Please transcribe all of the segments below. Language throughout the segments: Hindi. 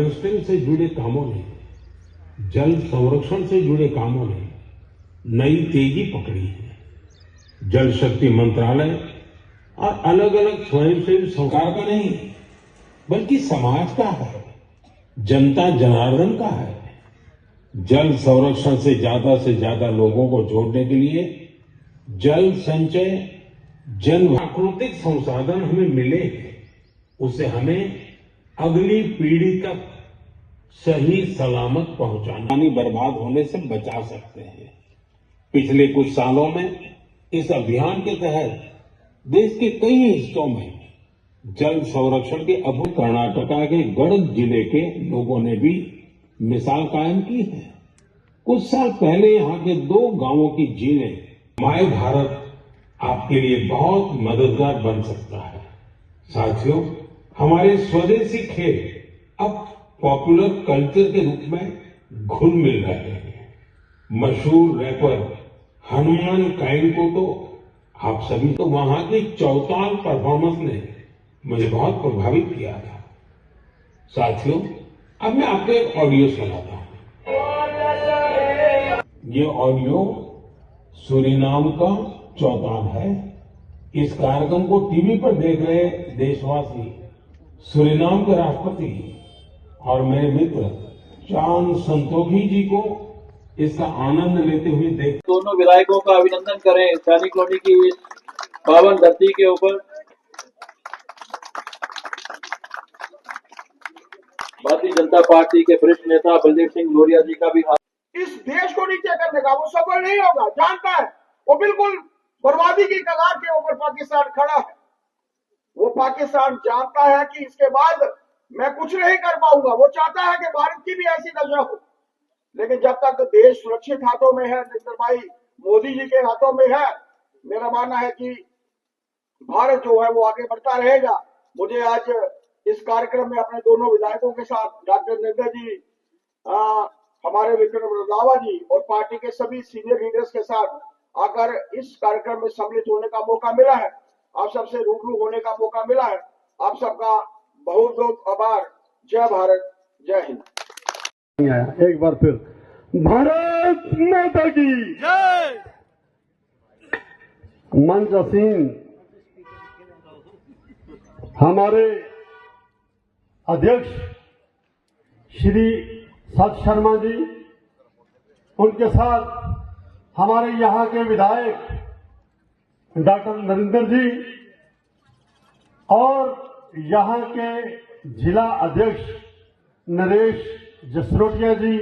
हार्वेस्टिंग से जुड़े कामों ने, जल संरक्षण से जुड़े कामों ने नई तेजी पकड़ी है। जल शक्ति मंत्रालय और अलग अलग स्वयंसेवी सरकार का नहीं, बल्कि समाज का है, जनता जनार्दन का है। जल संरक्षण से ज्यादा लोगों को जोड़ने के लिए जल संचय, जन प्राकृतिक संसाधन हमें मिले हैं, उसे हमें अगली पीढ़ी तक सही सलामत पहुंचाना, पानी बर्बाद होने से बचा सकते हैं। पिछले कुछ सालों में इस अभियान के तहत देश के कई हिस्सों में जल संरक्षण के अभूत, कर्नाटका के गढ़ जिले के लोगों ने भी मिसाल कायम की है। कुछ साल पहले यहाँ के 2 गांवों की झीलें, माय भारत आपके लिए बहुत मददगार बन सकता है। साथियों, हमारे स्वदेशी खेल अब पॉपुलर कल्चर के रूप में घुल मिल रहे हैं। मशहूर रैपर हनुमान काइंड को तो आप सभी, तो वहां की चौताल परफॉर्मेंस ने मुझे बहुत प्रभावित किया था। साथियों, अब मैं आपको एक ऑडियो सुनाता हूं। ये ऑडियो सूरीनाम का चौताल है। इस कार्यक्रम को टीवी पर देख रहे देशवासी सूरीनाम के राष्ट्रपति और मेरे मित्र चान संतोखी जी को इसका आनंद लेते हुए देख, दोनों विधायकों का अभिनंदन करें सैनिक कॉलोनी की इस पावन धरती के ऊपर। भारतीय जनता पार्टी के वरिष्ठ नेता बलदेव सिंह लोरिया जी का भी इस देश को नीचे करने का वो सफल नहीं होगा, जानता है। वो बिल्कुल बर्बादी की कगार के ऊपर पाकिस्तान खड़ा है। वो पाकिस्तान जानता है कि इसके बाद मैं कुछ नहीं कर पाऊंगा। वो चाहता है कि भारत की भी ऐसी दशा हो, लेकिन जब तक देश सुरक्षित हाथों में है, नरेंद्र भाई मोदी जी के हाथों में है, मेरा मानना है कि भारत जो है वो आगे बढ़ता रहेगा। मुझे आज इस कार्यक्रम में अपने दोनों विधायकों के साथ डॉक्टर नड्डा जी, हमारे विक्रम रंधावा जी और पार्टी के सभी सीनियर लीडर्स के साथ आकर इस कार्यक्रम में सम्मिलित होने का मौका मिला है। आप सबसे रूबरू होने का मौका मिला है। आप सबका बहुत बहुत आभार। जय भारत, जय हिंद। एक बार फिर भारत माता की जय। मंच असीम हमारे अध्यक्ष श्री सत शर्मा जी, उनके साथ हमारे यहाँ के विधायक डॉक्टर नरेंद्र जी और यहाँ के जिला अध्यक्ष नरेश जसरोटिया जी,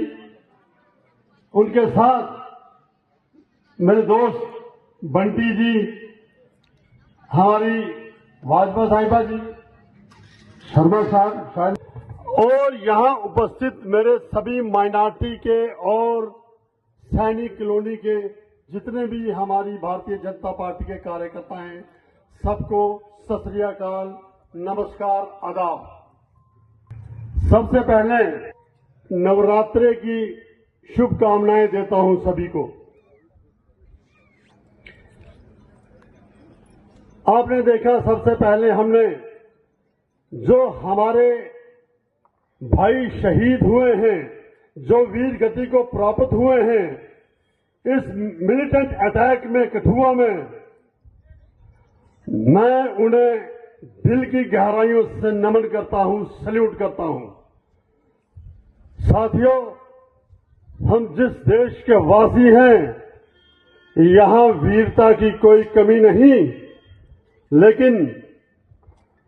उनके साथ मेरे दोस्त बंटी जी, हमारी वाजपा साहिबा जी, शर्मा साहब, और यहाँ उपस्थित मेरे सभी माइनॉरिटी के और सैनिक कॉलोनी के जितने भी हमारी भारतीय जनता पार्टी के कार्यकर्ता हैं, सबको सत श्री अकाल, नमस्कार, आदाब। सबसे पहले नवरात्रे की शुभकामनाएं देता हूं सभी को। आपने देखा, सबसे पहले हमने जो हमारे भाई शहीद हुए हैं, जो वीर गति को प्राप्त हुए हैं इस मिलिटेंट अटैक में कठुआ में, मैं उन्हें दिल की गहराइयों से नमन करता हूं, सैल्यूट करता हूं। साथियों, हम जिस देश के वासी हैं, यहां वीरता की कोई कमी नहीं, लेकिन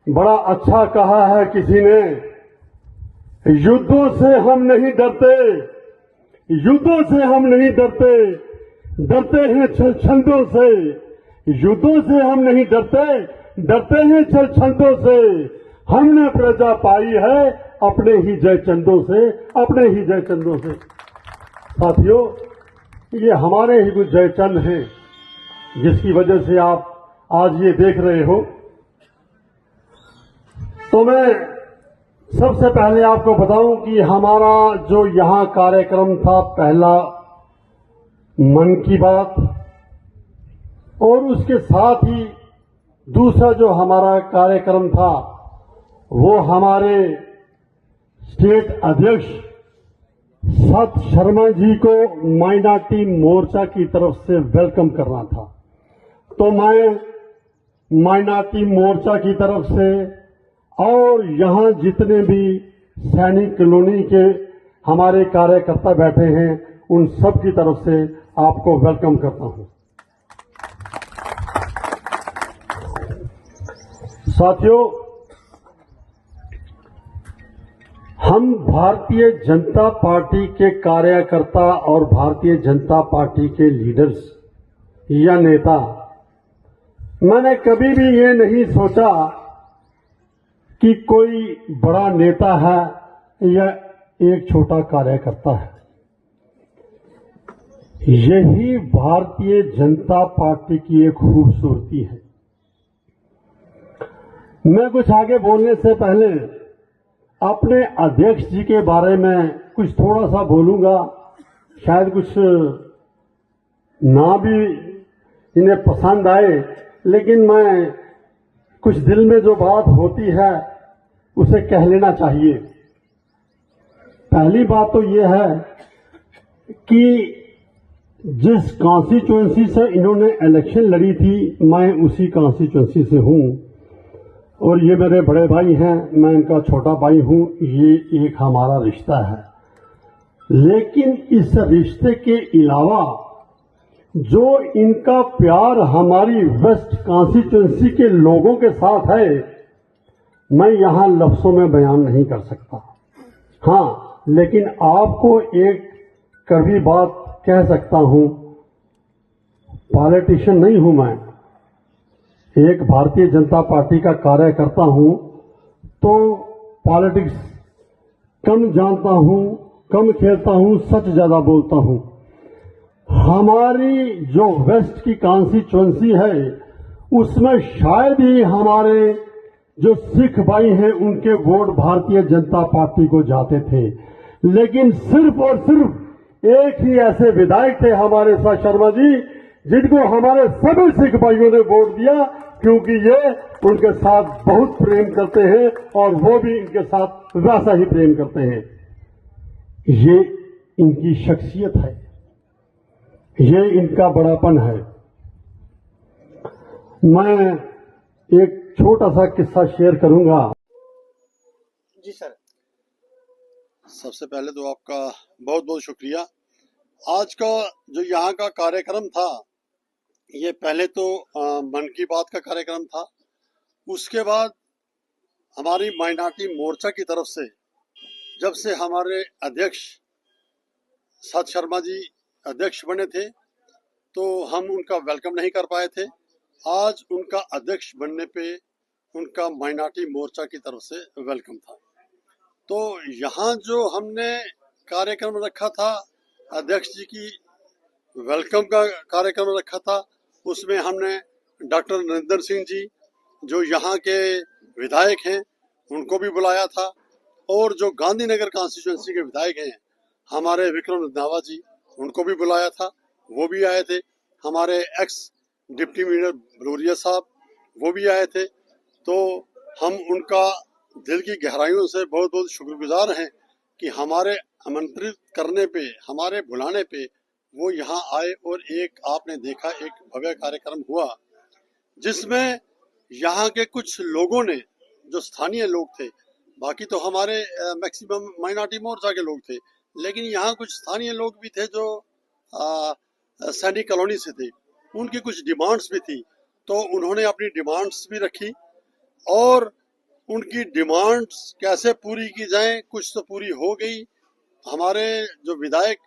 बड़ा अच्छा कहा है किसी ने, युद्धों से हम नहीं डरते, युद्धों से हम नहीं डरते, डरते हैं छलछंदों से। युद्धों से हम नहीं डरते, डरते हैं छलछंदों से। हमने प्रजा पाई है अपने ही जयचंदों से, अपने ही जयचंदों से। साथियों, ये हमारे ही कुछ जयचंद हैं जिसकी वजह से आप आज ये देख रहे हो। तो मैं सबसे पहले आपको बताऊं कि हमारा जो यहां कार्यक्रम था, पहला मन की बात, और उसके साथ ही दूसरा जो हमारा कार्यक्रम था वो हमारे स्टेट अध्यक्ष सत शर्मा जी को माइनॉरिटी मोर्चा की तरफ से वेलकम करना था, तो मैं माइनॉरिटी मोर्चा की तरफ से और यहां जितने भी सैनिक कॉलोनी के हमारे कार्यकर्ता बैठे हैं उन सब की तरफ से आपको वेलकम करता हूं। साथियों, हम भारतीय जनता पार्टी के कार्यकर्ता और भारतीय जनता पार्टी के लीडर्स या नेता, मैंने कभी भी ये नहीं सोचा कि कोई बड़ा नेता है या एक छोटा कार्यकर्ता है। यही भारतीय जनता पार्टी की एक खूबसूरती है। मैं कुछ आगे बोलने से पहले अपने अध्यक्ष जी के बारे में कुछ थोड़ा सा बोलूंगा। शायद कुछ ना भी इन्हें पसंद आए, लेकिन मैं कुछ दिल में जो बात होती है उसे कह लेना चाहिए। पहली बात तो यह है कि जिस कॉन्स्टिट्यूएंसी से इन्होंने इलेक्शन लड़ी थी, मैं उसी कॉन्स्टिट्यूएंसी से हूं और ये मेरे बड़े भाई हैं, मैं इनका छोटा भाई हूं। ये एक हमारा रिश्ता है, लेकिन इस रिश्ते के अलावा जो इनका प्यार हमारी वेस्ट कॉन्स्टिट्यूएंसी के लोगों के साथ है, मैं यहां लफ्जों में बयान नहीं कर सकता। हाँ, लेकिन आपको एक कड़वी बात कह सकता हूं, पॉलिटिशियन नहीं हूं मैं, एक भारतीय जनता पार्टी का कार्यकर्ता हूं, तो पॉलिटिक्स कम जानता हूं, कम खेलता हूं, सच ज्यादा बोलता हूं। हमारी जो वेस्ट की कॉन्स्टिट्यूएंसी है उसमें शायद ही हमारे जो सिख भाई हैं उनके वोट भारतीय जनता पार्टी को जाते थे, लेकिन सिर्फ और सिर्फ एक ही ऐसे विधायक थे हमारे सत शर्मा जी, जिनको हमारे सभी सिख भाइयों ने वोट दिया, क्योंकि ये उनके साथ बहुत प्रेम करते हैं और वो भी इनके साथ वैसा ही प्रेम करते हैं। ये इनकी शख्सियत है, ये इनका बड़ापन है। मैं एक छोटा सा किस्सा शेयर करूंगा। जी सर। सबसे पहले तो आपका बहुत बहुत शुक्रिया। आज का जो यहाँ का कार्यक्रम था, ये पहले तो मन की बात का कार्यक्रम था। उसके बाद हमारी माइनॉरिटी मोर्चा की तरफ से जब से हमारे अध्यक्ष सत शर्मा जी अध्यक्ष बने थे, तो हम उनका वेलकम नहीं कर पाए थे। आज उनका अध्यक्ष बनने पे उनका माइनॉरिटी मोर्चा की तरफ से वेलकम था। तो यहाँ जो हमने कार्यक्रम रखा था, अध्यक्ष जी की वेलकम का कार्यक्रम रखा था, उसमें हमने डॉक्टर नरेंद्र सिंह जी जो यहाँ के विधायक हैं उनको भी बुलाया था, और जो गांधीनगर कॉन्स्टिट्यूएंसी के विधायक हैं हमारे विक्रम रंधावा जी, उनको भी बुलाया था, वो भी आए थे। हमारे एक्स डिप्टी मीडियर भलोरिया साहब, वो भी आए थे। तो हम उनका दिल की गहराइयों से बहुत बहुत शुक्रगुजार हैं कि हमारे आमंत्रित करने पे, हमारे बुलाने पे वो यहाँ आए, और एक आपने देखा एक भव्य कार्यक्रम हुआ जिसमें यहाँ के कुछ लोगों ने, जो स्थानीय लोग थे, बाकी तो हमारे मैक्सिमम माइनॉरिटी मोर्चा के लोग थे, लेकिन यहाँ कुछ स्थानीय लोग भी थे जो सैनिक कॉलोनी से थे, उनकी कुछ डिमांड्स भी थी। तो उन्होंने अपनी डिमांड्स भी रखी, और उनकी डिमांड्स कैसे पूरी की जाएं, कुछ तो पूरी हो गई। हमारे जो विधायक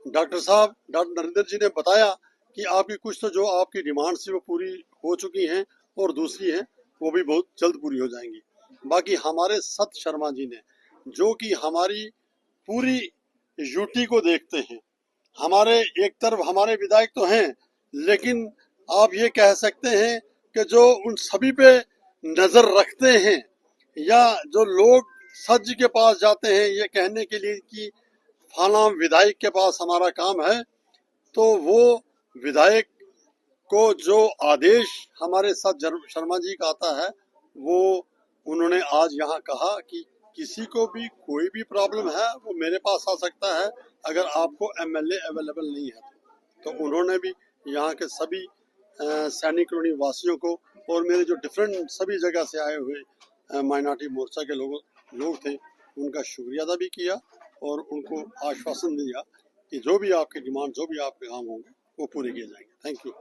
डॉक्टर साहब, डॉक्टर नरेंद्र जी ने बताया कि आपकी कुछ तो जो आपकी डिमांड्स थी वो पूरी हो चुकी हैं, और दूसरी हैं वो भी बहुत जल्द पूरी हो जाएंगी। बाकी हमारे सत शर्मा जी ने, जो कि हमारी पूरी यूटी को देखते हैं, हमारे एक तरफ हमारे विधायक तो हैं, लेकिन आप ये कह सकते हैं कि जो उन सभी पे नजर रखते हैं, या जो लोग सत जी के पास जाते हैं ये कहने के लिए कि फलाना विधायक के पास हमारा काम है, तो वो विधायक को जो आदेश हमारे सत शर्मा जी का आता है, वो उन्होंने आज यहाँ कहा कि किसी को भी कोई भी प्रॉब्लम है वो मेरे पास आ सकता है, अगर आपको एमएलए अवेलेबल नहीं है तो उन्होंने भी यहाँ के सभी सैनिक कॉलोनी वासियों को और मेरे जो डिफरेंट सभी जगह से आए हुए माइनॉरिटी मोर्चा के लोग थे, उनका शुक्रिया अदा भी किया और उनको आश्वासन दिया कि जो भी आपकी डिमांड, जो भी आपके काम होंगे वो पूरे किए जाएंगे। Thank you.